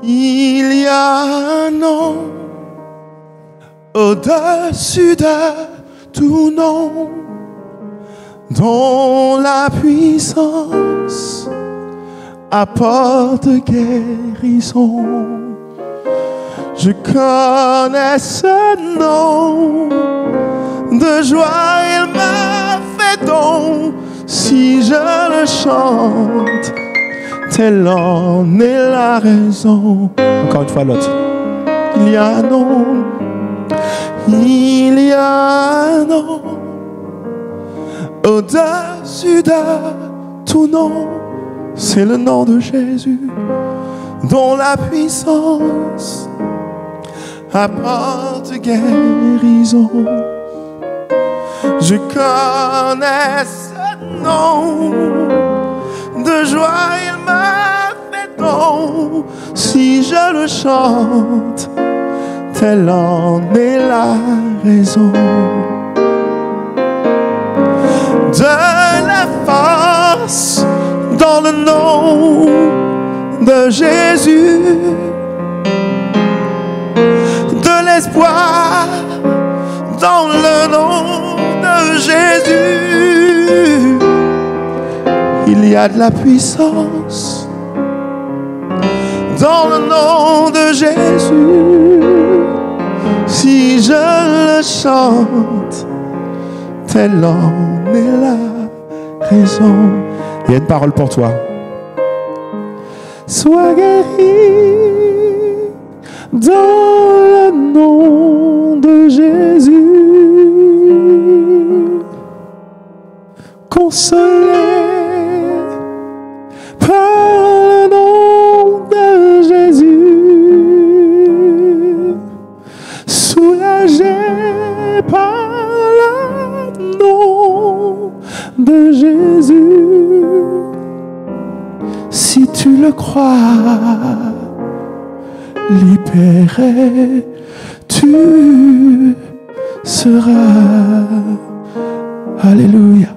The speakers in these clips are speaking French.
Il y a un nom au-dessus de tout nom, dont la puissance apporte guérison. Je connais ce nom, de joie il m'a fait don. Si je le chante, telle en est la raison. Encore une fois l'autre. Il y a un nom, il y a un nom au-dessus de tout nom. C'est le nom de Jésus, dont la puissance apporte guérison. Je connais ce nom, de joie il m'a fait don. Si je le chante, telle en est la raison. De la force dans le nom de Jésus, de l'espoir dans le nom de Jésus. Il y a de la puissance dans le nom de Jésus. Si je le chante, telle en est la raison. Il y a une parole pour toi. Sois guéri dans le nom de Jésus. Consolé par le nom de Jésus. Soulagé par le nom de Jésus. Si tu le crois, libéré tu seras. Alléluia.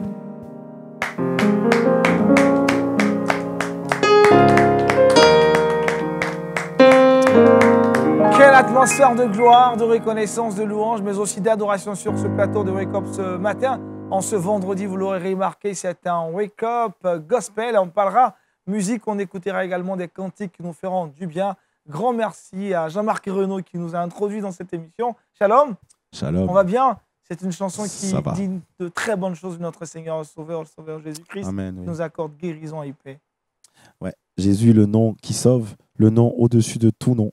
Quelle atmosphère de gloire, de reconnaissance, de louange, mais aussi d'adoration sur ce plateau de Wake Up ce matin. En ce vendredi, vous l'aurez remarqué, c'est un Wake Up Gospel. On parlera musique, on écoutera également des cantiques qui nous feront du bien. Grand merci à Jean-Marc Renaud qui nous a introduits dans cette émission. Shalom. Shalom. On va bien. C'est une chanson qui dit de très bonnes choses de notre Seigneur le Sauveur Jésus-Christ. Amen, qui nous accorde guérison et paix. Ouais. Jésus, le nom qui sauve, le nom au-dessus de tout nom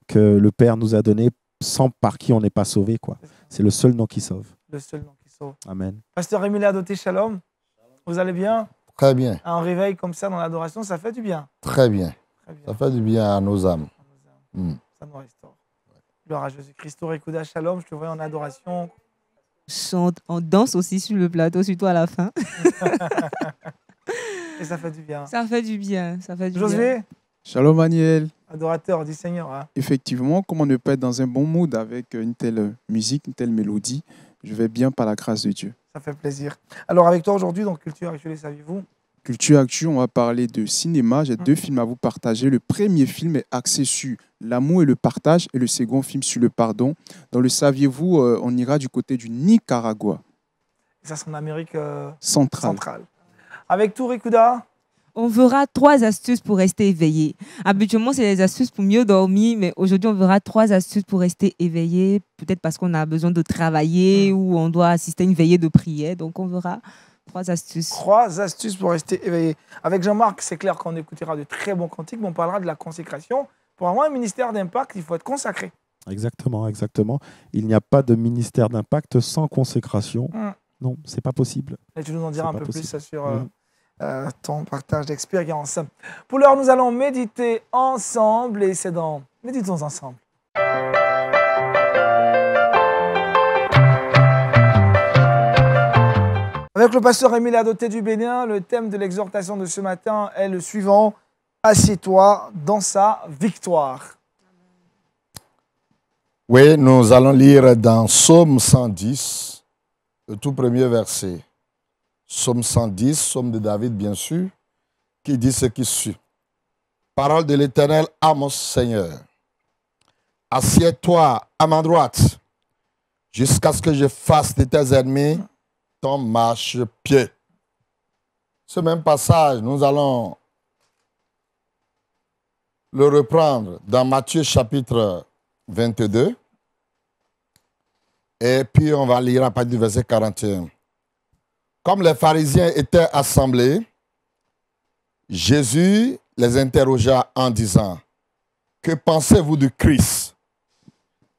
que le Père nous a donné, sans par qui on n'est pas sauvé, quoi. C'est le seul nom qui sauve. Le seul nom qui sauve. Amen. Pasteur Émile Adoté, shalom. Vous allez bien? Très bien. Un réveil comme ça dans l'adoration, ça fait du bien. Très bien. Très bien. Ça fait du bien à nos âmes. Ça nous restaure. Gloire à Jésus-Christ. Rekouda, shalom. Je te vois en adoration. On danse aussi sur le plateau, surtout à la fin. Et ça fait du bien. Ça fait du bien. Ça fait du Josué? bien. Shalom Maniel. Adorateur du Seigneur. Hein. Effectivement, comment ne pas être dans un bon mood avec une telle musique, une telle mélodie? Je vais bien par la grâce de Dieu. Ça fait plaisir. Alors avec toi aujourd'hui, dans Culture Actuelle, saviez-vous? Culture Actu, on va parler de cinéma. J'ai deux films à vous partager. Le premier film est axé sur l'amour et le partage et le second film sur le pardon. Dans le saviez-vous, on ira du côté du Nicaragua. Et ça, c'est en Amérique centrale. Avec tout, Rekouda? On verra 3 astuces pour rester éveillé. Habituellement, c'est les astuces pour mieux dormir, mais aujourd'hui, on verra 3 astuces pour rester éveillé. Peut-être parce qu'on a besoin de travailler ou on doit assister à une veillée de prière. Donc, on verra 3 astuces. 3 astuces pour rester éveillé. Avec Jean-Marc, c'est clair qu'on écoutera de très bons cantiques, mais on parlera de la consécration. Pour avoir un ministère d'impact, il faut être consacré. Exactement, exactement. Il n'y a pas de ministère d'impact sans consécration. Non, c'est pas possible. Et tu nous en diras un peu possible. plus sur ton partage d'expérience. Pour l'heure, nous allons méditer ensemble et c'est dans Méditons ensemble. Avec le pasteur Émile Adoté du Bénin, le thème de l'exhortation de ce matin est le suivant: assieds-toi dans sa victoire. Oui, nous allons lire dans Psaume 110, le tout premier verset. Psaume 110, psaume de David, bien sûr, qui dit ce qui suit. Parole de l'Éternel à mon Seigneur. Assieds-toi à ma droite, jusqu'à ce que je fasse de tes ennemis ton marchepied. Ce même passage, nous allons le reprendre dans Matthieu chapitre 22. Et puis on va lire à partir du verset 41. Comme les pharisiens étaient assemblés, Jésus les interrogea en disant, « Que pensez-vous du Christ?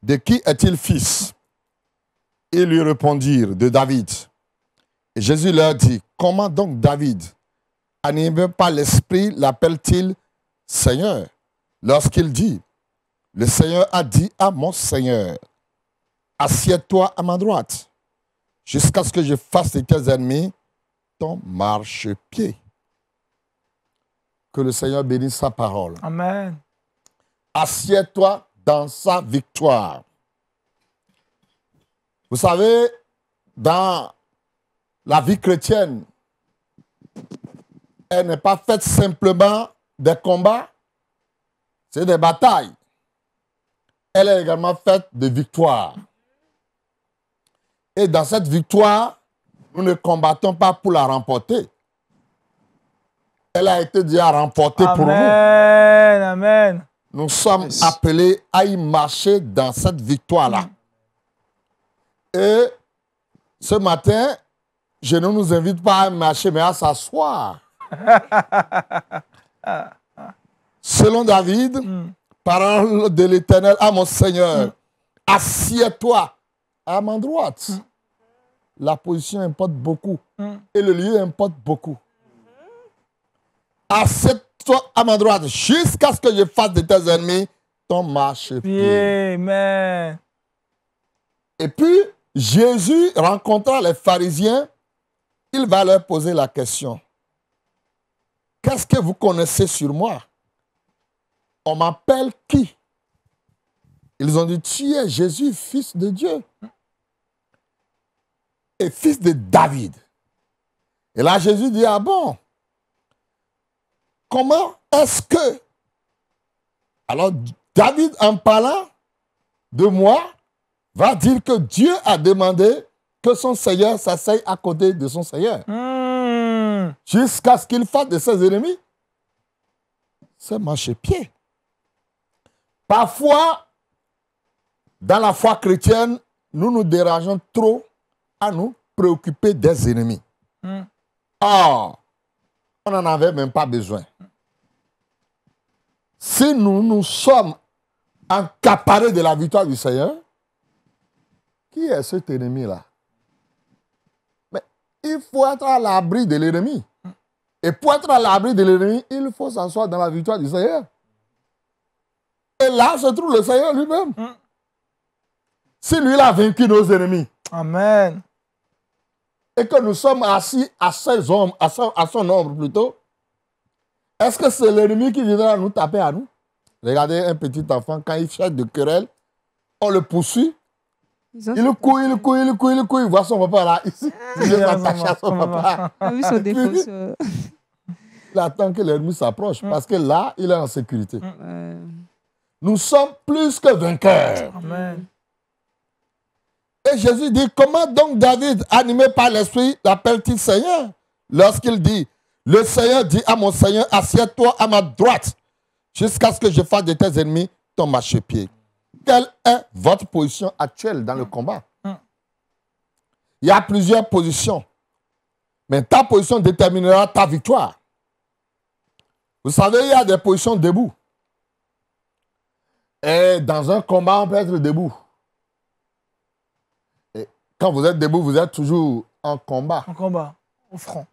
De qui est-il fils? » Ils lui répondirent, « De David. » Et Jésus leur dit, « Comment donc David, animé par l'Esprit, l'appelle-t-il Seigneur, lorsqu'il dit, « Le Seigneur a dit à mon Seigneur, assieds-toi à ma droite, jusqu'à ce que je fasse de tes ennemis ton marchepied. » Que le Seigneur bénisse sa parole. Amen. Assieds-toi dans sa victoire. Vous savez, dans la vie chrétienne, elle n'est pas faite simplement des combats, c'est des batailles. Elle est également faite de victoires. Et dans cette victoire, nous ne combattons pas pour la remporter. Elle a été déjà remportée pour nous. Amen, amen. Nous sommes appelés à y marcher dans cette victoire-là. Et ce matin, je ne nous invite pas à marcher, mais à s'asseoir. Selon David, parole de l'Éternel à mon Seigneur, assieds-toi à ma droite. La position importe beaucoup et le lieu importe beaucoup. Assieds-toi à ma droite jusqu'à ce que je fasse de tes ennemis ton marchepied. Amen. Et puis, Jésus rencontra les pharisiens. Il va leur poser la question. Qu'est-ce que vous connaissez sur moi? On m'appelle qui? Ils ont dit, tu es Jésus, fils de Dieu. Et fils de David. Et là, Jésus dit, ah bon? Comment est-ce que... Alors, David, en parlant de moi, va dire que Dieu a demandé que son Seigneur s'asseye à côté de son Seigneur. Jusqu'à ce qu'il fasse de ses ennemis ses marchepieds. Parfois, dans la foi chrétienne, nous nous dérangeons trop à nous préoccuper des ennemis. Or, on n'en avait même pas besoin. Si nous sommes accaparés de la victoire du Seigneur, qui est cet ennemi-là? Mais il faut être à l'abri de l'ennemi. Et pour être à l'abri de l'ennemi, il faut s'asseoir dans la victoire du Seigneur. Et là se trouve le Seigneur lui-même. Si lui, il a vaincu nos ennemis. Amen. Et que nous sommes assis à son ombre plutôt, est-ce que c'est l'ennemi qui viendra nous taper à nous? Regardez un petit enfant, quand il cherche de querelle, on le poursuit. Il court, il voit son papa là, ici. Il vient s'attacher à son papa. Il attend que l'ennemi s'approche, parce que là, il est en sécurité. Nous sommes plus que vainqueurs. Amen. Et Jésus dit, comment donc David, animé par l'Esprit, l'appelle-t-il Seigneur? Lorsqu'il dit, le Seigneur dit à mon Seigneur, assieds-toi à ma droite, jusqu'à ce que je fasse de tes ennemis ton marchepied. Quelle est votre position actuelle dans le combat? Il y a plusieurs positions. Mais ta position déterminera ta victoire. Vous savez, il y a des positions debout. Et dans un combat, on peut être debout. Et quand vous êtes debout, vous êtes toujours en combat. En combat, au front.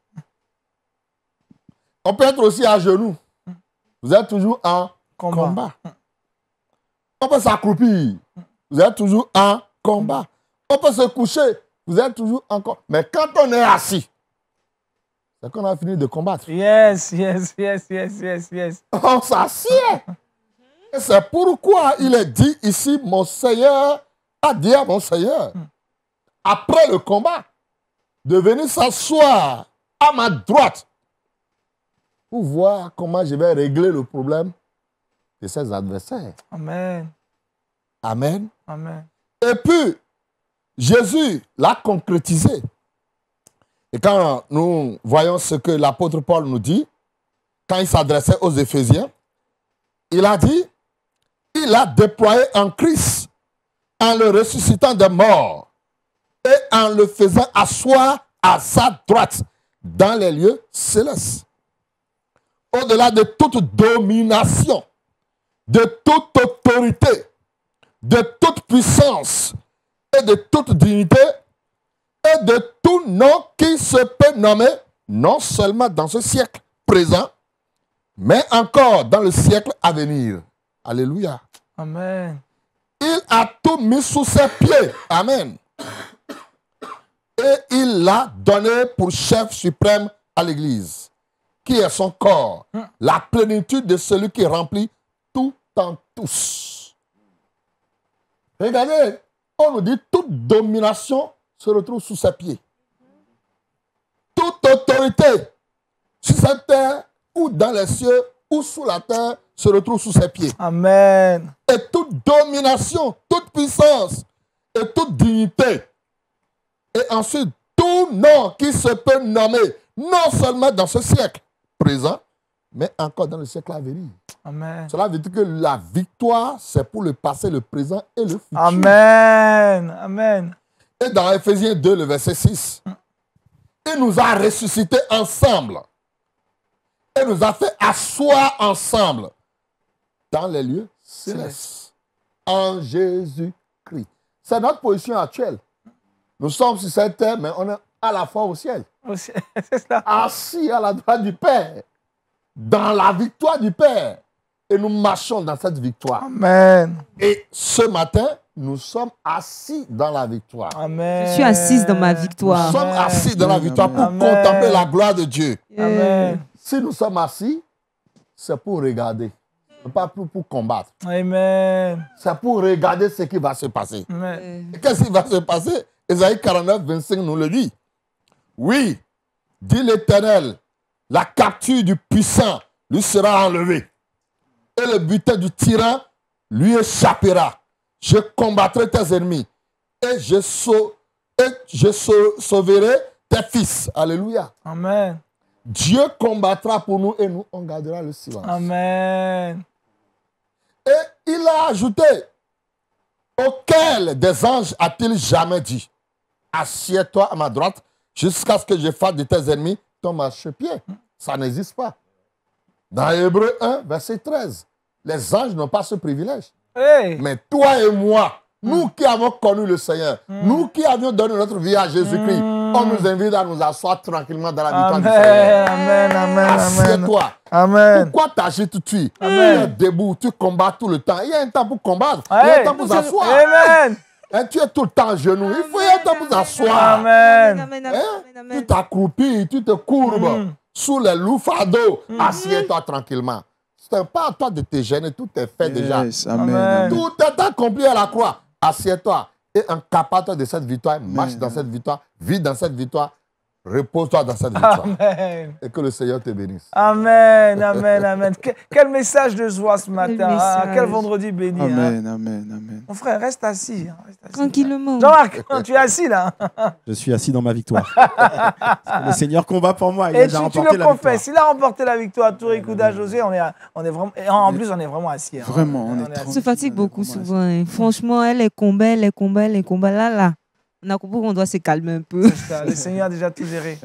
On peut être aussi à genoux. Vous êtes toujours en combat. On peut s'accroupir. Vous êtes toujours en combat. On peut se coucher. Vous êtes toujours en combat. Mais quand on est assis, c'est qu'on a fini de combattre. Yes. On s'assied. Et c'est pourquoi il est dit ici, mon Seigneur a dit à mon Seigneur, après le combat, de venir s'asseoir à ma droite. pour voir comment je vais régler le problème de ses adversaires. Amen. Amen. Amen. Et puis, Jésus l'a concrétisé. Et quand nous voyons ce que l'apôtre Paul nous dit, quand il s'adressait aux Éphésiens, il a dit, il a déployé en Christ, en le ressuscitant des morts et en le faisant asseoir à sa droite dans les lieux célestes. Au-delà de toute domination, de toute autorité, de toute puissance et de toute dignité et de tout nom qui se peut nommer, non seulement dans ce siècle présent, mais encore dans le siècle à venir. Alléluia. Amen. Il a tout mis sous ses pieds. Amen. Et il l'a donné pour chef suprême à l'Église, qui est son corps, la plénitude de celui qui remplit tout en tous. Regardez, on nous dit toute domination se retrouve sous ses pieds. Toute autorité sur cette terre ou dans les cieux ou sous la terre se retrouve sous ses pieds. Amen. Et toute domination, toute puissance et toute dignité. Et ensuite, tout nom qui se peut nommer, non seulement dans ce siècle présent, mais encore dans le siècle à venir. Amen. Cela veut dire que la victoire, c'est pour le passé, le présent et le futur. Amen. Amen. Et dans Éphésiens 2, le verset 6, il nous a ressuscités ensemble. Et nous a fait asseoir ensemble dans les lieux célestes. En Jésus-Christ. C'est notre position actuelle. Nous sommes sur cette terre, mais on est à la fois au ciel. C'est ça. Assis à la droite du Père. Dans la victoire du Père. Et nous marchons dans cette victoire. Amen. Et ce matin, nous sommes assis dans la victoire. Amen. Je suis assise dans ma Nous victoire. sommes assis dans la victoire pour Amen. contempler la gloire de Dieu. Amen. Si nous sommes assis, c'est pour regarder, pas pour combattre. Amen. C'est pour regarder ce qui va se passer. Amen. Et qu'est-ce qui va se passer? Ésaïe 49, 25 nous le dit. Oui, dit l'Éternel, la capture du puissant lui sera enlevée. Et le butin du tyran lui échappera. Je combattrai tes ennemis. Et je sauverai tes fils. Alléluia. Amen. Dieu combattra pour nous et nous, on gardera le silence. Amen. Et il a ajouté, auquel des anges a-t-il jamais dit, assieds-toi à ma droite jusqu'à ce que je fasse de tes ennemis ton marchepied. Ça n'existe pas. Dans Hébreux 1, verset 13, les anges n'ont pas ce privilège. Hey. Mais toi et moi, nous qui avons connu le Seigneur, nous qui avions donné notre vie à Jésus-Christ, on nous invite à nous asseoir tranquillement dans la victoire du Seigneur. Amen. Amen. Amen. Assieds-toi. Amen. Pourquoi t'agites-tu? Tu Amen. es debout, tu combats tout le temps. Il y a un temps pour combattre, il y a un Hey. temps pour s'asseoir. Amen. Et tu es tout le temps à genoux. Il faut y avoir un temps pour s'asseoir. Amen. Amen. Hein? Amen. Amen. Tu t'accroupis, tu te courbes sous les loups fardeaux. Assieds-toi tranquillement. Ce n'est pas à toi de te gêner, tout est fait déjà. Yes, amen, Amen. amen. Tout est accompli à la croix. Assieds-toi et encapare-toi de cette victoire. Marche dans cette victoire, vis dans cette victoire, repose-toi dans cette victoire. Amen. Et que le Seigneur te bénisse. Amen. Amen. Amen. Quel message de joie ce matin. Ah, message. quel vendredi béni. hein. Amen, amen, amen. Mon frère, reste assis. Hein, reste assis. Tranquillement. Jean-Marc, tu es assis là. Je suis assis dans ma victoire. Parce que le Seigneur combat pour moi. Il a Et déjà tu remporté le la victoire. confesses. Il a remporté la victoire. Touré Kouda José, on est vraiment. Et en plus, on est vraiment assis. hein. Vraiment, on est assis. On se tranquille, fatigue on est beaucoup vraiment souvent. Hein. Franchement, les combats. Là. On a compris qu'on doit se calmer un peu. C'est ça, le Seigneur a déjà tout géré.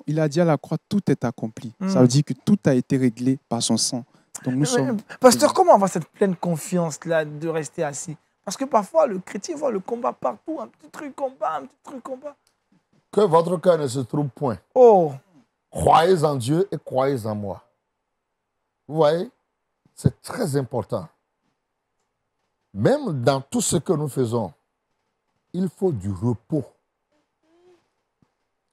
Il a dit à la croix, tout est accompli. Ça veut dire que tout a été réglé par son sang. Donc nous sommes... Pasteur, comment avoir cette pleine confiance-là de rester assis? Parce que parfois, le chrétien voit le combat partout. Un petit truc combat, un petit truc combat. Que votre cœur ne se trouble point. Oh, Croyez en Dieu et croyez en moi. Vous voyez, c'est très important. Même dans tout ce que nous faisons, il faut du repos.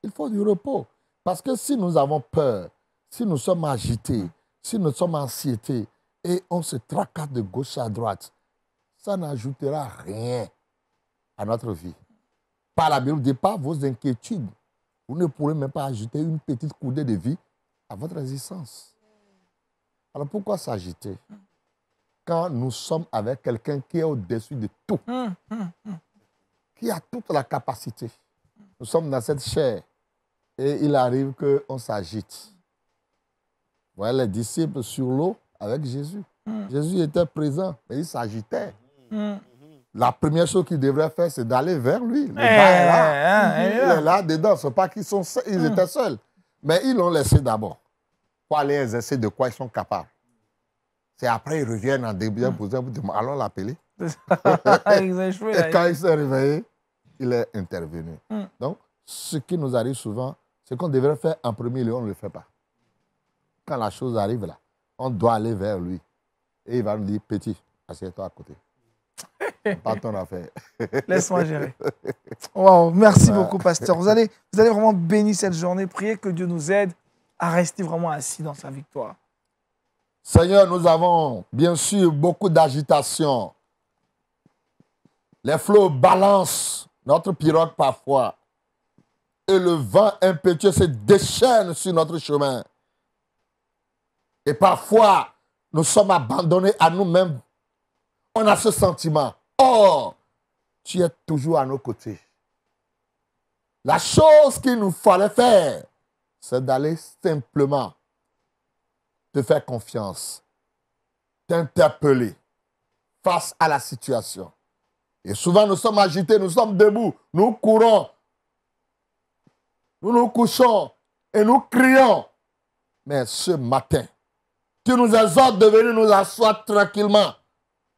Il faut du repos. Parce que si nous avons peur, si nous sommes agités, si nous sommes anxiétés et on se tracasse de gauche à droite, ça n'ajoutera rien à notre vie. Par la Bible, pas vos inquiétudes. Vous ne pourrez même pas ajouter une petite coudée de vie à votre existence. Alors pourquoi s'agiter quand nous sommes avec quelqu'un qui est au-dessus de tout, qui a toute la capacité? Nous sommes dans cette chair et il arrive qu'on s'agite. Vous voyez les disciples sur l'eau avec Jésus. Jésus était présent, mais il s'agitait. La première chose qu'il devrait faire, c'est d'aller vers lui. Le gars est là. Il est là dedans. Ce n'est pas qu'ils étaient seuls. Mais ils l'ont laissé d'abord pour aller exercer de quoi ils sont capables. C'est après ils reviennent en début pour dire, allons l'appeler. Et quand il s'est réveillé, il est intervenu. Donc, ce qui nous arrive souvent, c'est qu'on devrait faire en premier lieu, on ne le fait pas. Quand la chose arrive là, on doit aller vers lui. Et il va nous dire, petit, assieds-toi à côté. Pas ton affaire. Laisse-moi gérer. Wow, merci beaucoup, pasteur. Vous allez vraiment bénir cette journée. Priez que Dieu nous aide à rester vraiment assis dans sa victoire. Seigneur, nous avons bien sûr beaucoup d'agitation. Les flots balancent notre pirogue parfois. Et le vent impétueux se déchaîne sur notre chemin. Et parfois, nous sommes abandonnés à nous-mêmes. On a ce sentiment. Or, tu es toujours à nos côtés. La chose qu'il nous fallait faire, c'est d'aller simplement te faire confiance, t'interpeller face à la situation. Et souvent, nous sommes agités, nous sommes debout, nous courons, nous nous couchons et nous crions. Mais ce matin, tu nous exhortes de venir nous asseoir tranquillement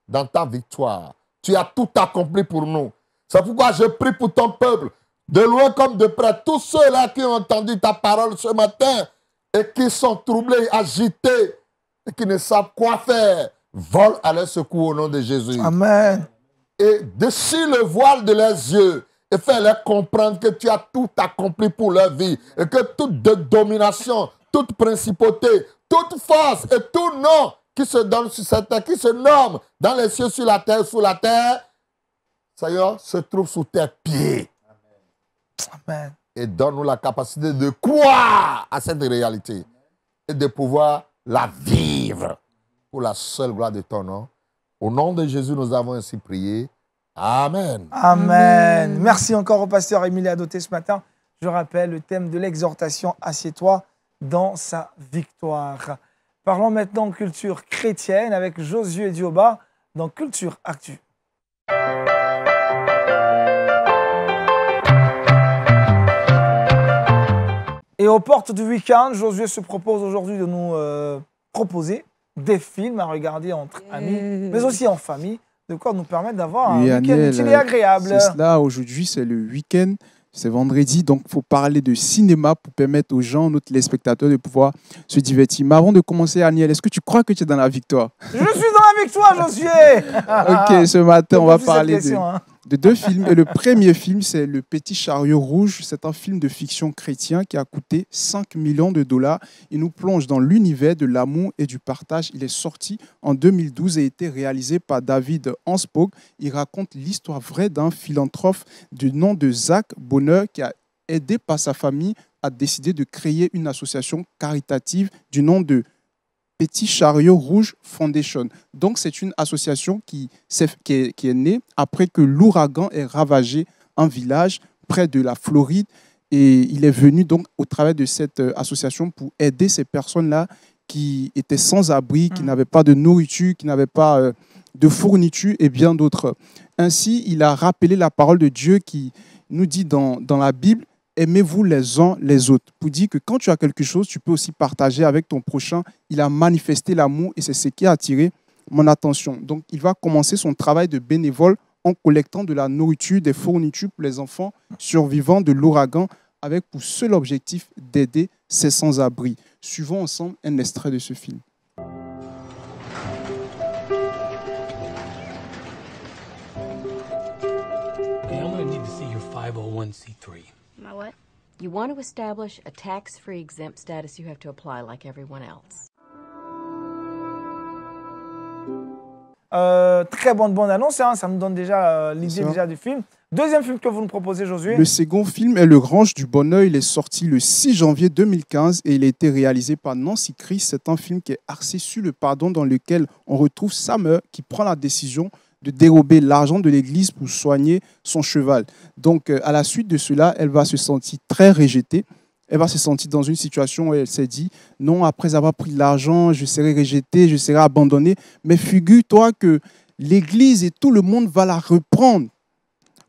dans ta victoire. Tu as tout accompli pour nous. C'est pourquoi je prie pour ton peuple, de loin comme de près, tous ceux-là qui ont entendu ta parole ce matin et qui sont troublés, agités et qui ne savent quoi faire, vole à leur secours au nom de Jésus. Amen. Et déchire le voile de leurs yeux et fais-leur comprendre que tu as tout accompli pour leur vie et que toute domination, toute principauté, toute force et tout nom qui se donne sur cette terre, qui se nomme dans les cieux, sur la terre, sous la terre, Seigneur, se trouve sous tes pieds. Amen. Et donne-nous la capacité de croire à cette réalité et de pouvoir la vivre pour la seule gloire de ton nom. Au nom de Jésus, nous avons ainsi prié. Amen. Amen. Merci encore au pasteur Émilie Adoté ce matin. Je rappelle le thème de l'exhortation, assieds-toi dans sa victoire. Parlons maintenant culture chrétienne avec Josué Dioba dans Culture Actu. Et aux portes du week-end, Josué se propose aujourd'hui de nous proposer des films à regarder entre amis, mais aussi en famille, de quoi nous permettre d'avoir un week-end utile et agréable. C'est cela, aujourd'hui c'est le week-end, c'est vendredi, donc il faut parler de cinéma pour permettre aux gens, nos téléspectateurs, de pouvoir se divertir. Mais avant de commencer, Aniel, est-ce que tu crois que tu es dans la victoire? Je suis dans la victoire, Josué. Ok, ce matin, on va parler question, de deux films. Et le premier film, c'est Le Petit Chariot Rouge. C'est un film de fiction chrétien qui a coûté 5 millions de dollars. Il nous plonge dans l'univers de l'amour et du partage. Il est sorti en 2012 et a été réalisé par David Hansburg. Il raconte l'histoire vraie d'un philanthrope du nom de Zach Bonheur qui a aidé par sa famille à décider de créer une association caritative du nom de Petit Chariot Rouge Foundation. Donc, c'est une association qui est née après que l'ouragan ait ravagé un village près de la Floride. Et il est venu donc au travers de cette association pour aider ces personnes-là qui étaient sans abri, qui n'avaient pas de nourriture, qui n'avaient pas de fourniture et bien d'autres. Ainsi, il a rappelé la parole de Dieu qui nous dit dans la Bible, aimez-vous les uns les autres. Pour dire que quand tu as quelque chose, tu peux aussi partager avec ton prochain. Il a manifesté l'amour et c'est ce qui a attiré mon attention. Donc, il va commencer son travail de bénévole en collectant de la nourriture, des fournitures pour les enfants survivants de l'ouragan avec pour seul objectif d'aider ces sans-abri. Suivons ensemble un extrait de ce film. Okay, I'm going to need to see your 501c3. My what? You want to establish a tax-free exempt status, you have to apply like everyone else. Très bonne annonce, hein, ça me donne déjà l'idée du film. Deuxième film que vous nous proposez, Josué. Le second film est Le Range du Bonheur. Il est sorti le 6 janvier 2015 et il a été réalisé par Nancy Criss. C'est un film qui est axé sur le pardon, dans lequel on retrouve Summer qui prend la décision de dérober l'argent de l'église pour soigner son cheval. Donc, à la suite de cela, elle va se sentir très rejetée. Elle va se sentir dans une situation où elle s'est dit « Non, après avoir pris l'argent, je serai rejetée, je serai abandonnée. » Mais figure-toi que l'église et tout le monde va la reprendre.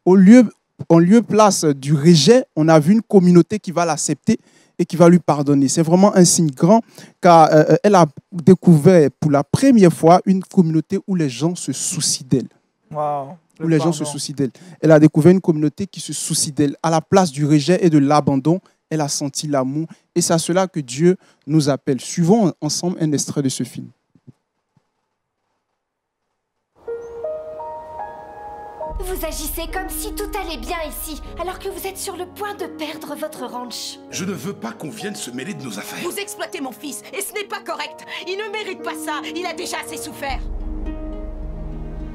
En lieu place du rejet, on a vu une communauté qui va l'accepter et qui va lui pardonner. C'est vraiment un signe grand, car elle a découvert pour la première fois une communauté où les gens se soucient d'elle. Wow, Où les gens se soucient d'elle. Elle a découvert une communauté qui se soucie d'elle. À la place du rejet et de l'abandon, elle a senti l'amour. Et c'est à cela que Dieu nous appelle. Suivons ensemble un extrait de ce film. Vous agissez comme si tout allait bien ici, alors que vous êtes sur le point de perdre votre ranch. Je ne veux pas qu'on vienne se mêler de nos affaires. Vous exploitez mon fils, et ce n'est pas correct. Il ne mérite pas ça, il a déjà assez souffert.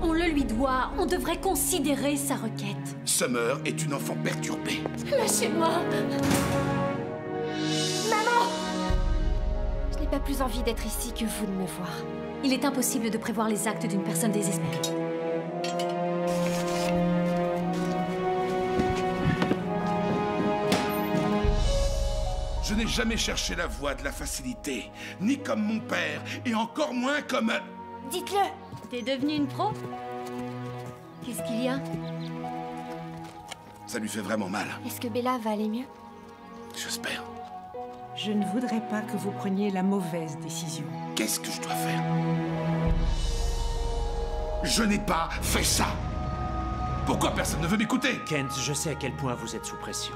On le lui doit, on devrait considérer sa requête. Summer est une enfant perturbée. Lâchez-moi. Maman! Je n'ai pas plus envie d'être ici que vous de me voir. Il est impossible de prévoir les actes d'une personne désespérée. Je n'ai jamais cherché la voie de la facilité, ni comme mon père, et encore moins comme... Dites-le! T'es devenue une pro? Qu'est-ce qu'il y a? Ça lui fait vraiment mal. Est-ce que Bella va aller mieux? J'espère. Je ne voudrais pas que vous preniez la mauvaise décision. Qu'est-ce que je dois faire? Je n'ai pas fait ça. Pourquoi personne ne veut m'écouter? Kent, je sais à quel point vous êtes sous pression.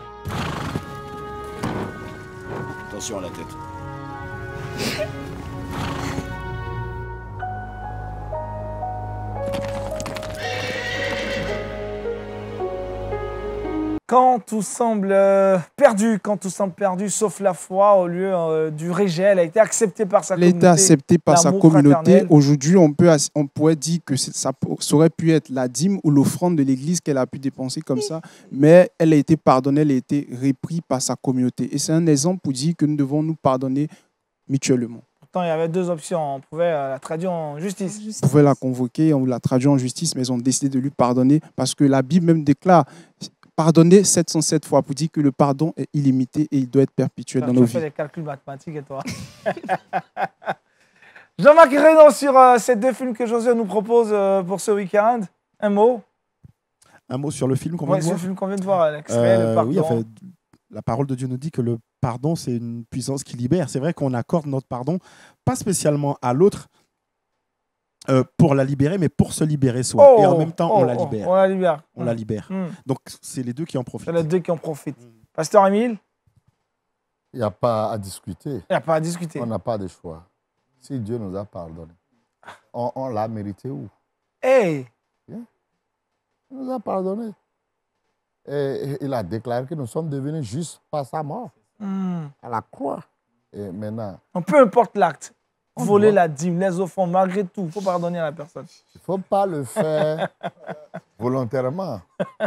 Attention à la tête. Quand tout semble perdu, sauf la foi, au lieu du rejet, elle a été acceptée par sa communauté. Elle a été acceptée par sa L'amour communauté. fraternel. Aujourd'hui, on pourrait dire que ça aurait pu être la dîme ou l'offrande de l'Église qu'elle a pu dépenser comme ça, mais elle a été pardonnée, elle a été reprise par sa communauté. Et c'est un exemple pour dire que nous devons nous pardonner mutuellement. Pourtant, il y avait deux options. On pouvait la traduire en justice. On pouvait la convoquer, on la traduire en justice, mais ils ont décidé de lui pardonner parce que la Bible même déclare pardonner 707 fois pour dire que le pardon est illimité et il doit être perpétuel dans nos vies. Tu fais des calculs mathématiques et toi. Jean-Marc Reynaud sur ces deux films que Josué nous propose pour ce week-end. Un mot? Un mot sur le film qu'on vient de sur voir. le film qu'on vient de voir, l'extrait, le pardon. Oui, enfin, la parole de Dieu nous dit que le pardon, c'est une puissance qui libère. C'est vrai qu'on accorde notre pardon, pas spécialement à l'autre, pour la libérer, mais pour se libérer soi. Et en même temps, on la libère. On la libère. On la libère. Donc, c'est les deux qui en profitent. C'est les deux qui en profitent. Pasteur Émile? Il n'y a pas à discuter. Il n'y a pas à discuter. On n'a pas de choix. Si Dieu nous a pardonné, on l'a mérité où? Hey! Il nous a pardonné. Et il a déclaré que nous sommes devenus justes par sa mort à la croix. Et maintenant, peu importe l'acte. Voler la dîme, les offrandes, malgré tout, il faut pardonner à la personne. il ne faut pas le faire volontairement.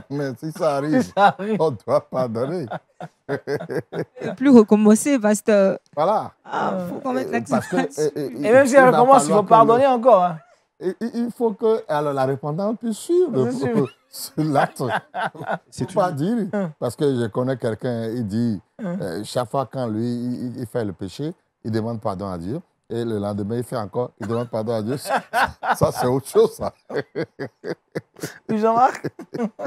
Mais si ça arrive, on doit pardonner. Et plus recommencer, pasteur. Voilà. Il faut qu'on mette l'accent. Et même si elle recommence, il faut pardonner encore. Hein. Il faut que alors, la repentance puisse suivre sur l'acte. C'est pas dire. Parce que je connais quelqu'un, il dit, chaque fois quand lui, il fait le péché, il demande pardon à Dieu. Et le lendemain, il fait encore, il demande pardon à Dieu. Ça, c'est autre chose, ça. Jean-Marc?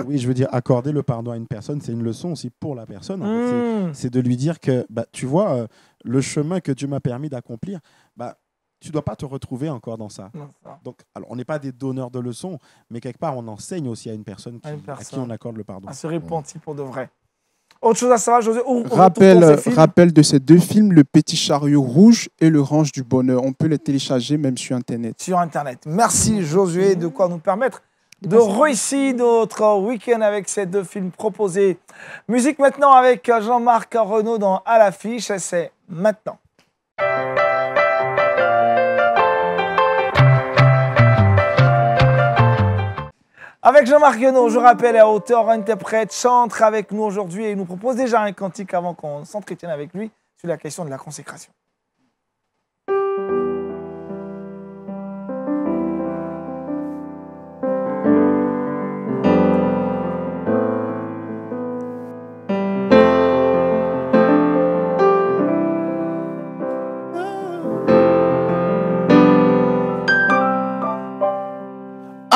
Oui, je veux dire, accorder le pardon à une personne, c'est une leçon aussi pour la personne. En fait. C'est de lui dire que, tu vois, le chemin que Dieu m'a permis d'accomplir, tu ne dois pas te retrouver encore dans ça. Donc, alors, on n'est pas des donneurs de leçons, mais quelque part, on enseigne aussi à une personne à qui on accorde le pardon. À se repentir pour de vrai. Autre chose à savoir, José? Rappel de ces deux films, Le Petit Chariot Rouge et Le Range du Bonheur. On peut les télécharger même sur Internet. Sur Internet. Merci, Josué, de quoi nous permettre de réussir notre week-end avec ces deux films proposés. Musique maintenant avec Jean-Marc Reynaud dans À l'affiche, et c'est maintenant. Avec Jean-Marc Guenot, je rappelle, à auteur, interprète, chante avec nous aujourd'hui et il nous propose déjà un cantique avant qu'on s'entretienne avec lui sur la question de la consécration.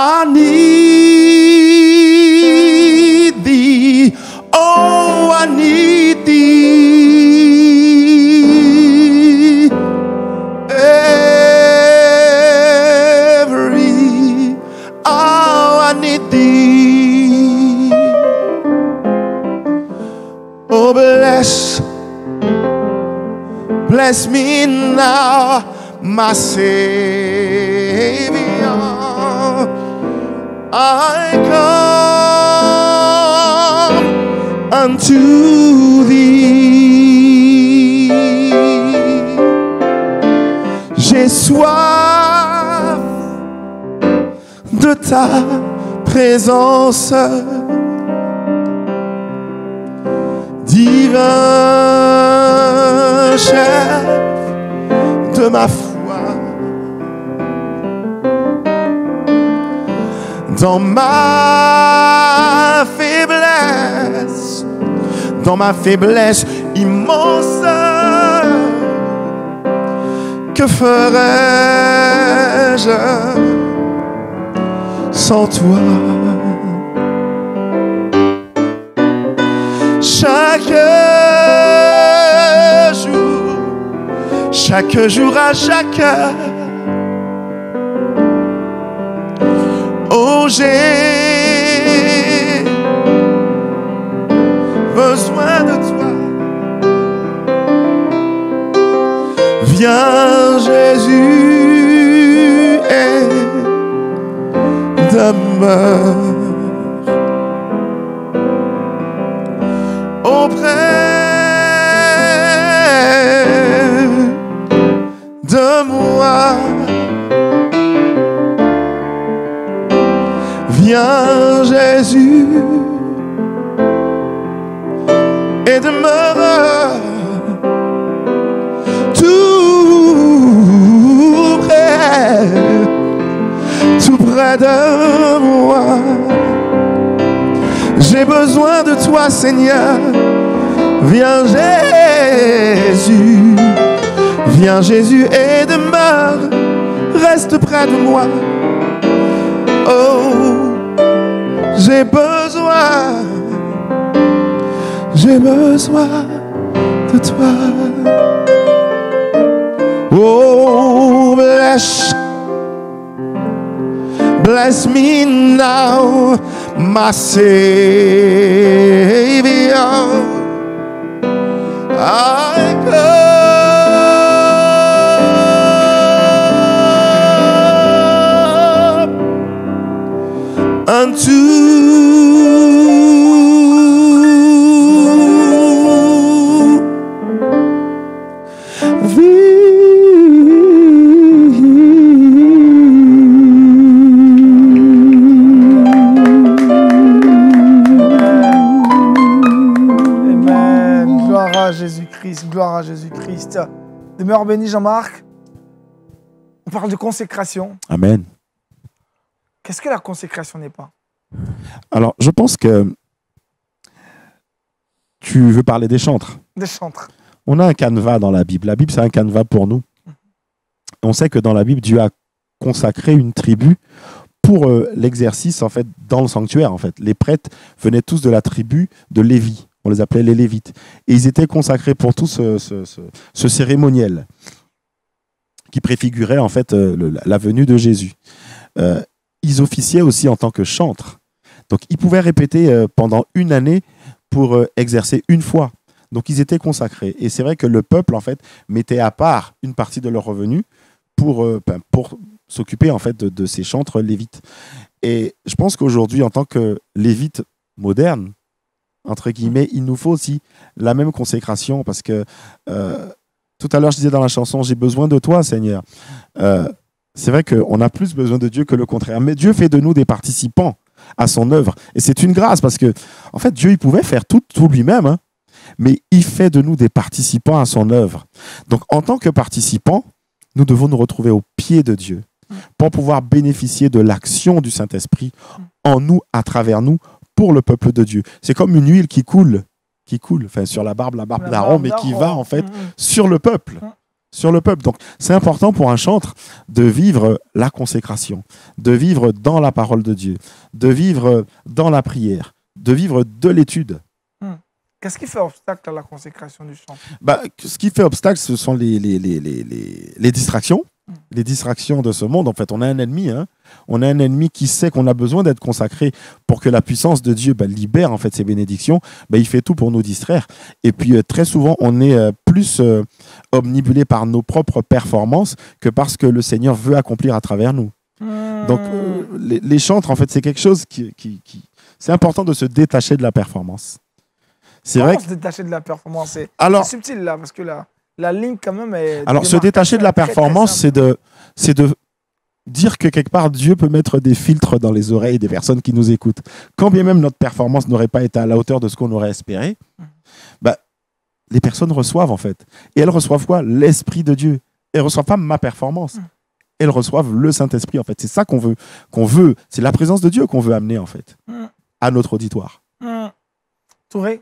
I need thee, oh, I need thee. Every hour I need thee. Oh, bless me now, my Savior. I come unto thee. J'ai soif de ta présence, divin chef de ma foi. Dans ma faiblesse immense, que ferais-je sans toi? Chaque jour à chaque heure, oh, j'ai besoin de toi. Viens Jésus et demeure auprès de moi. Viens Jésus et demeure tout près de moi. J'ai besoin de toi, Seigneur. Viens Jésus, viens Jésus et demeure, reste près de moi. Oh, j'ai besoin de toi. Oh, bless me now, my Savior. I come unto gloire à Jésus-Christ. Demeure béni, Jean-Marc. On parle de consécration. Amen. Qu'est-ce que la consécration n'est pas? Alors, je pense que tu veux parler des chantres. Des chantres. On a un canevas dans la Bible. La Bible, c'est un canevas pour nous. On sait que dans la Bible, Dieu a consacré une tribu pour l'exercice, en fait, dans le sanctuaire. En fait, les prêtres venaient tous de la tribu de Lévi. On les appelait les Lévites. Et ils étaient consacrés pour tout ce cérémoniel qui préfigurait en fait la venue de Jésus. Ils officiaient aussi en tant que chantres. Donc ils pouvaient répéter pendant une année pour exercer une fois. Donc ils étaient consacrés. Et c'est vrai que le peuple en fait mettait à part une partie de leur revenu pour s'occuper en fait de ces chantres lévites. Et je pense qu'aujourd'hui, en tant que lévites modernes, entre guillemets, il nous faut aussi la même consécration parce que tout à l'heure, je disais dans la chanson, j'ai besoin de toi, Seigneur. C'est vrai qu'on a plus besoin de Dieu que le contraire. Mais Dieu fait de nous des participants à son œuvre. Et c'est une grâce parce que, en fait, Dieu, il pouvait faire tout lui-même, hein, mais il fait de nous des participants à son œuvre. Donc, en tant que participants, nous devons nous retrouver au pied de Dieu pour pouvoir bénéficier de l'action du Saint-Esprit en nous, à travers nous, pour le peuple de Dieu. C'est comme une huile qui coule, enfin, sur la barbe d'Aaron, mais qui va en fait sur le peuple. Sur le peuple. Donc, c'est important pour un chantre de vivre la consécration, de vivre dans la parole de Dieu, de vivre dans la prière, de vivre de l'étude. Qu'est-ce qui fait obstacle à la consécration du chant? Ce qui fait obstacle, ce sont les distractions. Les distractions de ce monde. En fait, on a un ennemi. Hein. On a un ennemi qui sait qu'on a besoin d'être consacré pour que la puissance de Dieu libère en fait ses bénédictions. Il fait tout pour nous distraire. Et puis, très souvent, on est plus omnibulé par nos propres performances que parce que le Seigneur veut accomplir à travers nous. Donc, les chantres, en fait, c'est quelque chose qui c'est important de se détacher de la performance. C'est vrai. Se détacher de la performance, c'est subtil là, parce que la ligne quand même est... Alors, se détacher de la performance, c'est de dire que quelque part, Dieu peut mettre des filtres dans les oreilles des personnes qui nous écoutent. Quand bien même notre performance n'aurait pas été à la hauteur de ce qu'on aurait espéré, les personnes reçoivent en fait. Et elles reçoivent quoi? L'Esprit de Dieu. Elles ne reçoivent pas ma performance. Elles reçoivent le Saint-Esprit en fait. C'est ça qu'on veut. C'est la présence de Dieu qu'on veut amener en fait à notre auditoire. Touré?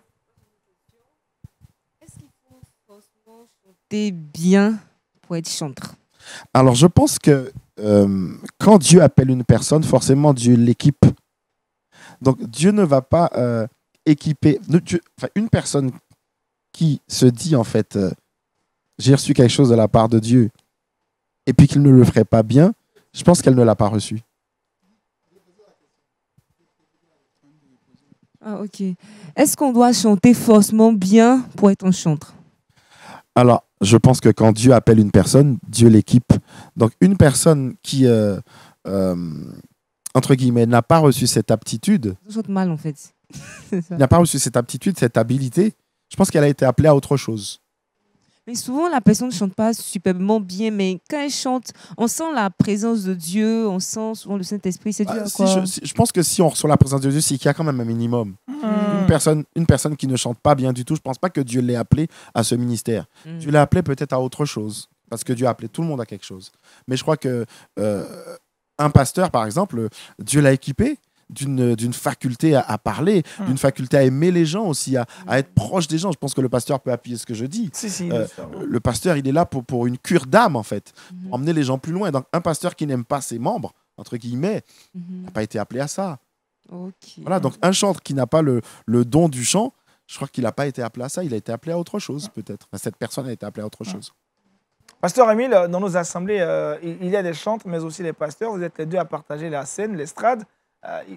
Bien pour être chanteur? Alors, je pense que quand Dieu appelle une personne, forcément, Dieu l'équipe. Donc, Dieu ne va pas équiper... une personne qui se dit, en fait, j'ai reçu quelque chose de la part de Dieu, et puis qu'il ne le ferait pas bien, je pense qu'elle ne l'a pas reçu. Ah, ok. Est-ce qu'on doit chanter forcément bien pour être un chanteur? Alors, je pense que quand Dieu appelle une personne, Dieu l'équipe. Donc, une personne qui, entre guillemets, n'a pas reçu cette aptitude... Ça chante mal, en fait. n'a pas reçu cette aptitude, cette habilité, je pense qu'elle a été appelée à autre chose. Mais souvent, la personne ne chante pas superbement bien, mais quand elle chante, on sent la présence de Dieu, on sent souvent le Saint-Esprit. C'est dû à quoi? Je pense que si on reçoit la présence de Dieu, c'est qu'il y a quand même un minimum. Une personne qui ne chante pas bien du tout, je ne pense pas que Dieu l'ait appelé à ce ministère. Dieu l'a appelé peut-être à autre chose, parce que Dieu a appelé tout le monde à quelque chose. Mais je crois que un pasteur, par exemple, Dieu l'a équipé d'une faculté à parler, d'une faculté à aimer les gens aussi, à être proche des gens. Je pense que le pasteur peut appuyer ce que je dis. Le pasteur, il est là pour une cure d'âme, en fait, pour emmener les gens plus loin. Donc, un pasteur qui n'aime pas ses membres, entre guillemets, n'a pas été appelé à ça. Voilà, donc un chanteur qui n'a pas le don du chant, je crois qu'il n'a pas été appelé à ça, il a été appelé à autre chose, peut-être. Cette personne a été appelée à autre chose. Pasteur Émile, dans nos assemblées, il y a des chantres, mais aussi les pasteurs. Vous êtes les deux à partager la scène, l'estrade.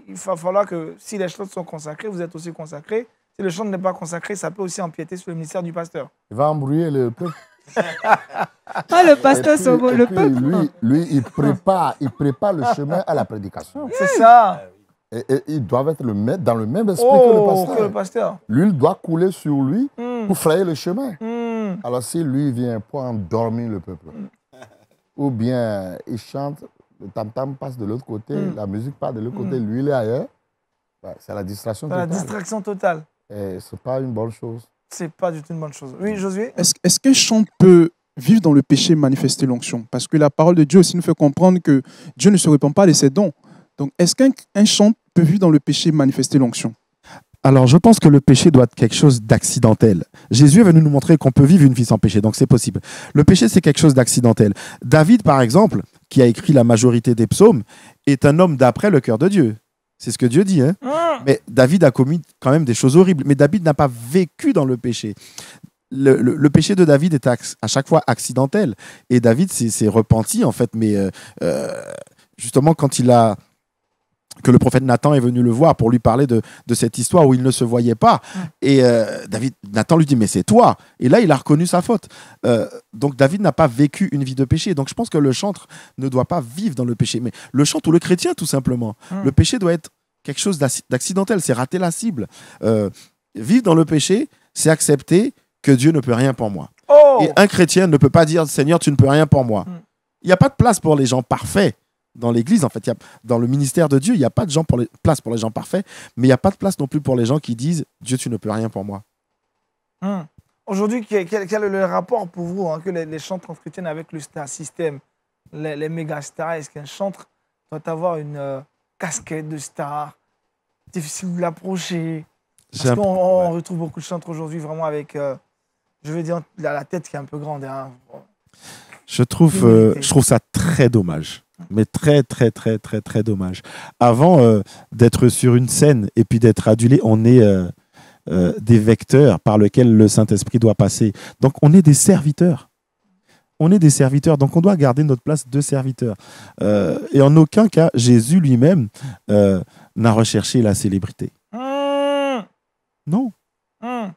Il va falloir que si les chantres sont consacrés, vous êtes aussi consacrés. Si le chant n'est pas consacré, ça peut aussi empiéter sur le ministère du pasteur. Il va embrouiller le peuple. Le pasteur sauve le peuple. Lui, il prépare le chemin à la prédication. C'est ça. Et ils doivent être dans le même esprit que le pasteur. L'huile doit couler sur lui pour frayer le chemin. Alors si lui vient pour endormir le peuple, ou bien il chante, le tam-tam passe de l'autre côté, la musique part de l'autre côté, lui il est ailleurs, c'est la distraction totale. La distraction totale. Et ce n'est pas une bonne chose. C'est pas du tout une bonne chose. Oui, Josué? Est-ce qu'un chant peut vivre dans le péché et manifester l'onction? Parce que la parole de Dieu aussi nous fait comprendre que Dieu ne se répand pas de ses dons. Donc, est-ce qu'un chant peut vivre dans le péché et manifester l'onction? Alors, je pense que le péché doit être quelque chose d'accidentel. Jésus est venu nous montrer qu'on peut vivre une vie sans péché, donc c'est possible. Le péché, c'est quelque chose d'accidentel. David, par exemple, qui a écrit la majorité des psaumes, est un homme d'après le cœur de Dieu. C'est ce que Dieu dit. Hein? Mais David a commis quand même des choses horribles. Mais David n'a pas vécu dans le péché. Le péché de David est à chaque fois accidentel. Et David s'est repenti, en fait. Mais justement, quand que le prophète Nathan est venu le voir pour lui parler de cette histoire où il ne se voyait pas. Et Nathan lui dit, mais c'est toi. Et là, il a reconnu sa faute. Donc, David n'a pas vécu une vie de péché. Donc, je pense que le chantre ne doit pas vivre dans le péché. Mais le chantre ou le chrétien, tout simplement. Le péché doit être quelque chose d'accidentel. C'est rater la cible. Vivre dans le péché, c'est accepter que Dieu ne peut rien pour moi. Et un chrétien ne peut pas dire, Seigneur, tu ne peux rien pour moi. Il n'y a pas de place pour les gens parfaits. Dans l'église, en fait, dans le ministère de Dieu, il n'y a pas de place pour les gens parfaits, mais il n'y a pas de place non plus pour les gens qui disent « Dieu, tu ne peux rien pour moi ». Aujourd'hui, quel est le rapport pour vous que les chantres chrétiennes avec le star system, les méga stars? Est-ce qu'un chantre doit avoir une casquette de star? Difficile de l'approcher. Parce qu'on retrouve beaucoup de chantres aujourd'hui vraiment avec, je veux dire, la tête qui est un peu grande. Hein. Je trouve ça très dommage. Mais très, très, très, très, très dommage. Avant d'être sur une scène et puis d'être adulé, on est des vecteurs par lesquels le Saint-Esprit doit passer. Donc, on est des serviteurs. On est des serviteurs, donc on doit garder notre place de serviteur. Et en aucun cas, Jésus lui-même n'a recherché la célébrité. Non.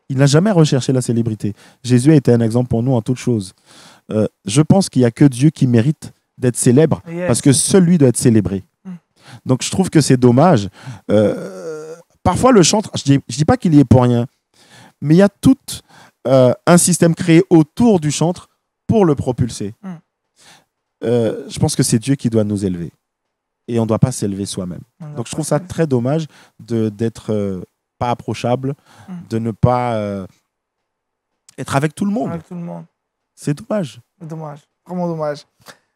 Il n'a jamais recherché la célébrité. Jésus a été un exemple pour nous en toutes choses. Je pense qu'il n'y a que Dieu qui mérite d'être célèbre, parce que seul lui doit être célébré. Donc je trouve que c'est dommage. Parfois le chantre, je dis pas qu'il y est pour rien, mais il y a tout un système créé autour du chantre pour le propulser. Je pense que c'est Dieu qui doit nous élever. Et on ne doit pas s'élever soi-même. Donc je trouve ça très dommage d'être pas approchable, de ne pas être avec tout le monde. C'est dommage. C'est dommage, vraiment dommage.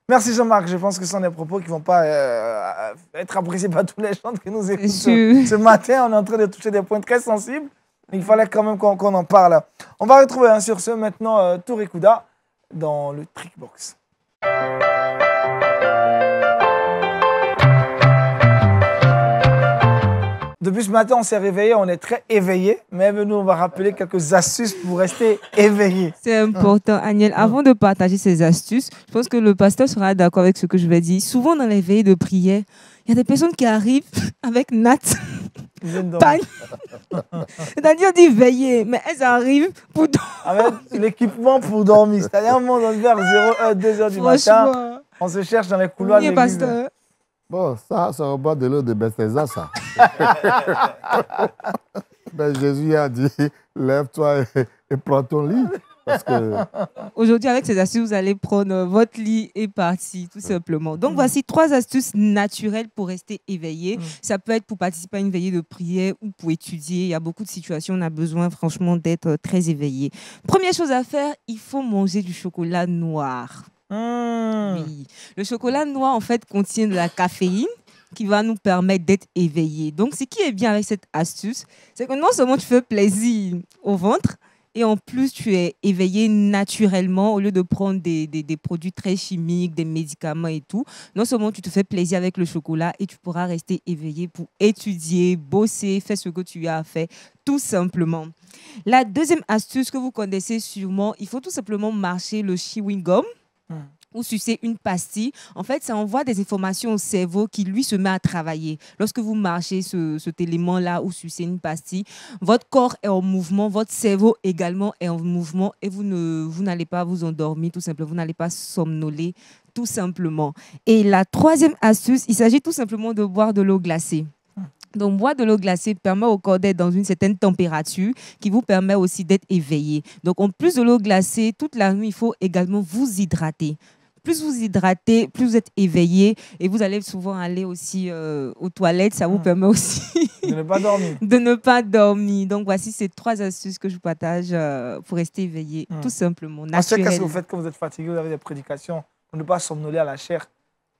Merci Jean-Marc, je pense que ce sont des propos qui ne vont pas être appréciés par tous les chantres que nous écoutons. Ce matin, on est en train de toucher des points très sensibles. Il fallait quand même qu'on en parle. On va retrouver sur ce maintenant Touré Kouda dans le Trickbox. Depuis ce matin, on s'est réveillé, on est très éveillé. Même nous, on va rappeler quelques astuces pour rester éveillé. C'est important, Agnel. Avant de partager ces astuces, je pense que le pasteur sera d'accord avec ce que je vais dire. Souvent, dans les veillées de prière, il y a des personnes qui arrivent avec natte. C'est-à-dire, on dit veiller, mais elles arrivent pour dormir. Avec l'équipement pour dormir. C'est-à-dire, à un moment donné, vers 2h du matin, on se cherche dans les couloirs de l'église. Bon, ça au bord de l'eau de Bethesda, ça. Ben, Jésus a dit, lève-toi et prends ton lit. Parce que... Aujourd'hui, avec ces astuces, vous allez prendre votre lit et partir, tout simplement. Donc, voici 3 astuces naturelles pour rester éveillé. Ça peut être pour participer à une veillée de prière ou pour étudier. Il y a beaucoup de situations où on a besoin, franchement, d'être très éveillé. Première chose à faire, il faut manger du chocolat noir. Oui. Le chocolat noir, en fait, contient de la caféine qui va nous permettre d'être éveillés. Donc, ce qui est bien avec cette astuce, c'est que non seulement tu fais plaisir au ventre, et en plus, tu es éveillé naturellement au lieu de prendre des produits très chimiques, des médicaments et tout. Non seulement tu te fais plaisir avec le chocolat et tu pourras rester éveillé pour étudier, bosser, faire ce que tu as à faire, tout simplement. La deuxième astuce que vous connaissez sûrement, il faut tout simplement marcher le chewing gum. Ou sucer une pastille, en fait, ça envoie des informations au cerveau qui, lui, se met à travailler. Lorsque vous marchez cet élément-là ou sucez une pastille, votre corps est en mouvement, votre cerveau également est en mouvement et vous n'allez pas vous endormir, tout simplement. Vous n'allez pas somnoler, tout simplement. Et la troisième astuce, il s'agit tout simplement de boire de l'eau glacée. Donc, boire de l'eau glacée permet au corps d'être dans une certaine température qui vous permet aussi d'être éveillé. Donc, en plus de l'eau glacée, toute la nuit, il faut également vous hydrater. Plus vous hydratez, plus vous êtes éveillé et vous allez souvent aller aussi aux toilettes. Ça vous permet aussi de ne pas dormir. De ne pas dormir. Donc, voici ces 3 astuces que je partage pour rester éveillé, tout simplement. Qu'est-ce que vous faites quand vous êtes fatigué, vous avez des prédications pour ne pas somnoler à la chair?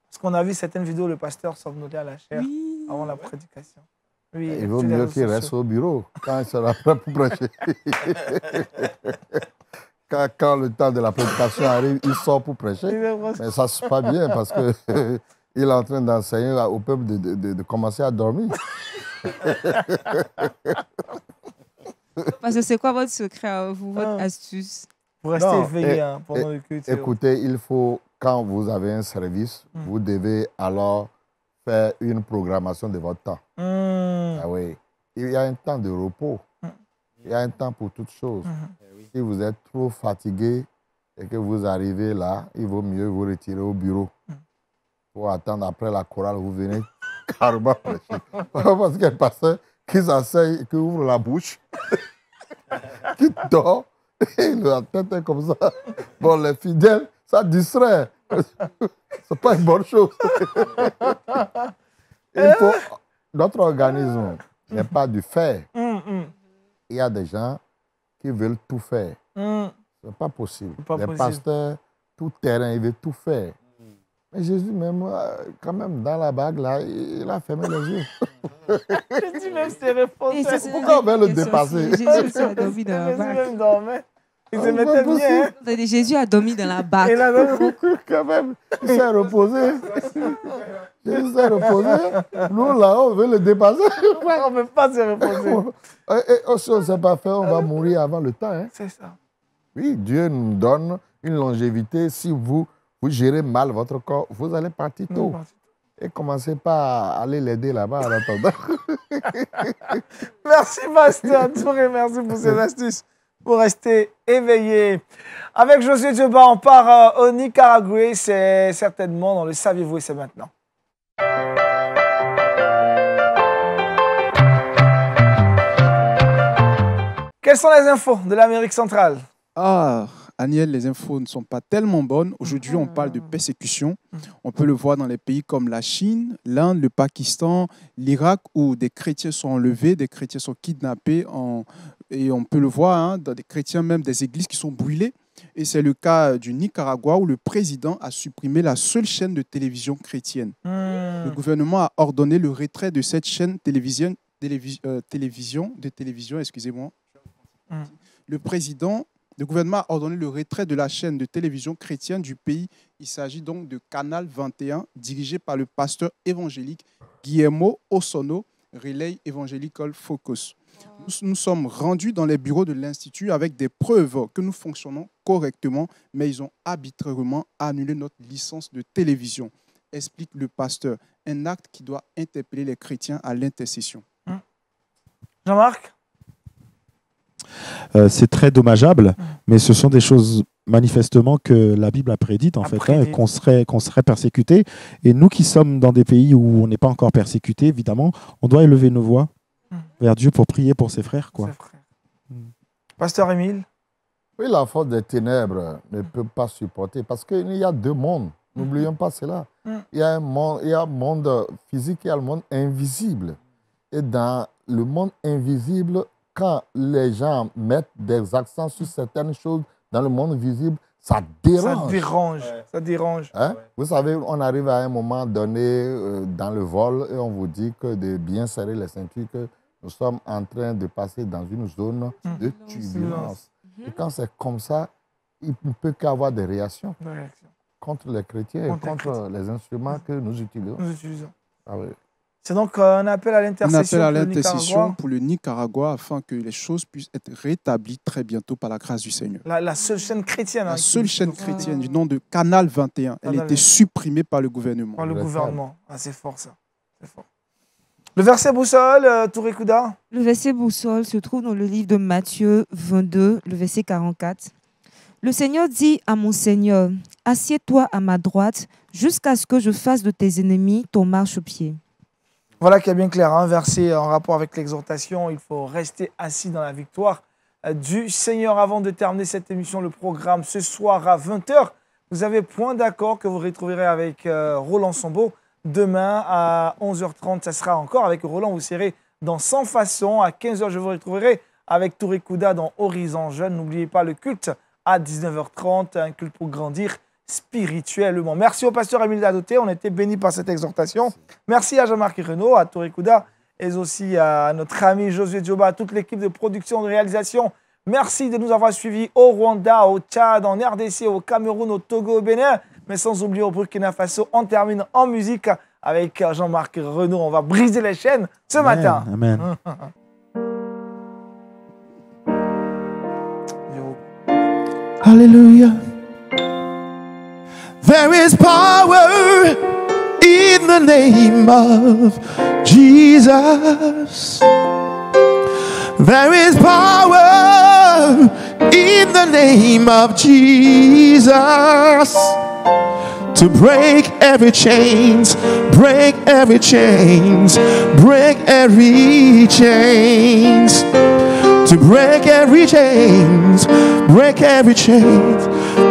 Parce qu'on a vu certaines vidéos, le pasteur somnolait à la chair avant la prédication. Oui, il vaut mieux qu'il reste au bureau quand il sera prêt pour prêcher. Quand le temps de la prédication arrive, il sort pour prêcher. Mais ça, c'est pas bien parce qu'il est en train d'enseigner au peuple de commencer à dormir. Parce que c'est quoi votre secret à vous, votre astuce? Pour rester éveillé pendant le culte. Écoutez, il faut, quand vous avez un service, vous devez alors faire une programmation de votre temps. Ah oui. Il y a un temps de repos. Il y a un temps pour toutes choses. Si vous êtes trop fatigué et que vous arrivez là, il vaut mieux vous retirer au bureau. Pour attendre après la chorale, vous venez carrément prêcher. Parce qu'il y a le pasteur qui s'asseye, qui ouvre la bouche, qui dort, et la tête est comme ça. Bon, les fidèles, ça distrait. C'est pas une bonne chose. Notre organisme n'est pas du fer. Il y a des gens qui veulent tout faire. C'est pas possible. Les pasteurs, tout terrain, ils veulent tout faire. Mais Jésus, même, quand même, dans la bague, là, il a fermé les yeux. Jésus même s'est répondu. Pourquoi on veut le dépasser? Jésus a dormi dans la bague. Jésus même dormait. Il se mettait bien. Hein? Jésus a dormi dans la bague. Il a dormi. Quand même, il s'est reposé. Jésus s'est reposé. Nous, là, on veut le dépasser. On ne veut pas se reposer. Et si on ne sait pas faire, on va mourir avant le temps. Hein? C'est ça. Oui, Dieu nous donne une longévité. Si vous gérez mal votre corps, vous allez partir tôt. Et commencez pas à aller l'aider là-bas en attendant. Merci, Pasteur Touré. Merci pour ces astuces pour rester éveillé. Avec Josué Dioba, on part au Nicaragua. C'est certainement dans le saviez-vous et c'est maintenant. Quelles sont les infos de l'Amérique centrale? Aniel, les infos ne sont pas tellement bonnes. Aujourd'hui, on parle de persécution. On peut le voir dans les pays comme la Chine, l'Inde, le Pakistan, l'Irak, où des chrétiens sont enlevés, des chrétiens sont kidnappés. Et on peut le voir dans des chrétiens, même des églises qui sont brûlées. Et c'est le cas du Nicaragua, où le président a supprimé la seule chaîne de télévision chrétienne. Le gouvernement a ordonné le retrait de cette chaîne télévision, excusez-moi. Le gouvernement a ordonné le retrait de la chaîne de télévision chrétienne du pays. Il s'agit donc de Canal 21, dirigé par le pasteur évangélique Guillermo Osono, Relay Evangelical Focus. Nous sommes rendus dans les bureaux de l'Institut avec des preuves que nous fonctionnons correctement, mais ils ont arbitrairement annulé notre licence de télévision, explique le pasteur. Un acte qui doit interpeller les chrétiens à l'intercession. Jean-Marc? C'est très dommageable, mais ce sont des choses manifestement que la Bible a prédites, en fait, qu'on serait persécuté. Et nous qui sommes dans des pays où on n'est pas encore persécuté, évidemment, on doit élever nos voix vers Dieu pour prier pour ses frères. Quoi. Pasteur Émile? Oui, la force des ténèbres ne peut pas supporter, parce qu'il y a deux mondes. N'oublions pas cela. Il y a un monde physique et il y a le monde invisible. Et dans le monde invisible, quand les gens mettent des accents sur certaines choses dans le monde visible, ça dérange. Ça dérange. Hein? Vous savez, on arrive à un moment donné dans le vol et on vous dit que de bien serrer les ceintures, que nous sommes en train de passer dans une zone de turbulence. Et quand c'est comme ça, il ne peut qu'avoir des réactions contre les chrétiens et contre les instruments que nous utilisons. Ah oui. C'est donc un appel à l'intercession pour le Nicaragua afin que les choses puissent être rétablies très bientôt par la grâce du Seigneur. La seule chaîne chrétienne. La seule chaîne chrétienne du nom de Canal 21. Elle a été supprimée par le gouvernement. Par le gouvernement. Ah, c'est fort ça. C'est fort. Le verset boussole, Touré Kouda? Le verset boussole se trouve dans le livre de Matthieu 22, le verset 44. Le Seigneur dit à mon Seigneur, assieds-toi à ma droite jusqu'à ce que je fasse de tes ennemis ton marchepied. Voilà qui est bien clair, un verset en rapport avec l'exhortation. Il faut rester assis dans la victoire du Seigneur. Avant de terminer cette émission, le programme ce soir à 20h, vous avez Point d'accord que vous retrouverez avec Roland Sambo. Demain à 11h30, ça sera encore avec Roland. Vous serez dans Sans Façon. À 15h, je vous retrouverai avec Touré Kouda dans Horizon Jeune. N'oubliez pas le culte à 19h30, un culte pour grandir spirituellement. Merci au pasteur Émile Dadoté, on a été bénis par cette exhortation. Merci à Jean-Marc Renaud, à Touré Kouda et aussi à notre ami Josué Dioba, à toute l'équipe de production, de réalisation. Merci de nous avoir suivis au Rwanda, au Tchad, en RDC, au Cameroun, au Togo, au Bénin, mais sans oublier au Burkina Faso. On termine en musique avec Jean-Marc Renaud. On va briser les chaînes ce matin. Amen. Alléluia. There is power in the name of Jesus. There is power in the name of Jesus to break every chains, break every chains, break every chains. To break every chains, break every chains,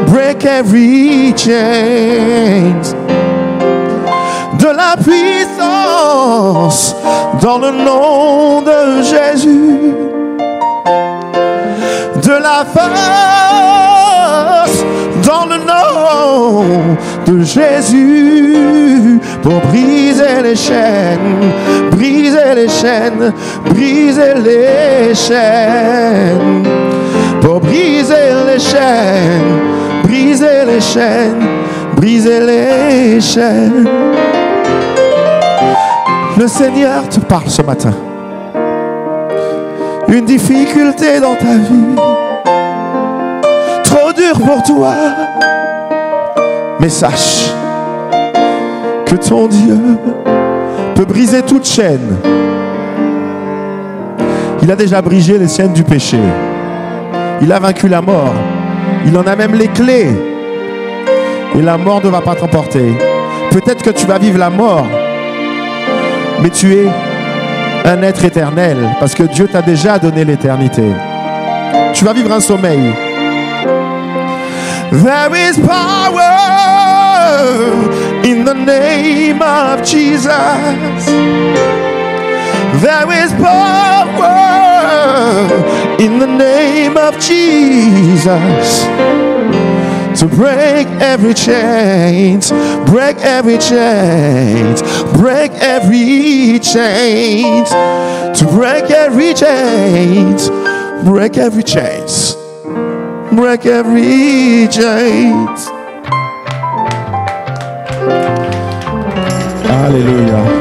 break every chains. la puissance dans le nom de Jésus. De la force dans le nom de Jésus pour briser les chaînes, briser les chaînes, briser les chaînes, pour briser les chaînes, briser les chaînes, briser les chaînes. Le Seigneur te parle ce matin. Une difficulté dans ta vie, trop dur pour toi, mais sache que ton Dieu peut briser toute chaîne. Il a déjà brisé les chaînes du péché. Il a vaincu la mort. Il en a même les clés. Et la mort ne va pas t'emporter. Peut-être que tu vas vivre la mort, mais tu es un être éternel, parce que Dieu t'a déjà donné l'éternité. Tu vas vivre un sommeil. There is power in the name of Jesus. There is power in the name of Jesus. To break every chains, break every chains, break every chains, to break every chains, break every chains, break every chains. Alléluia.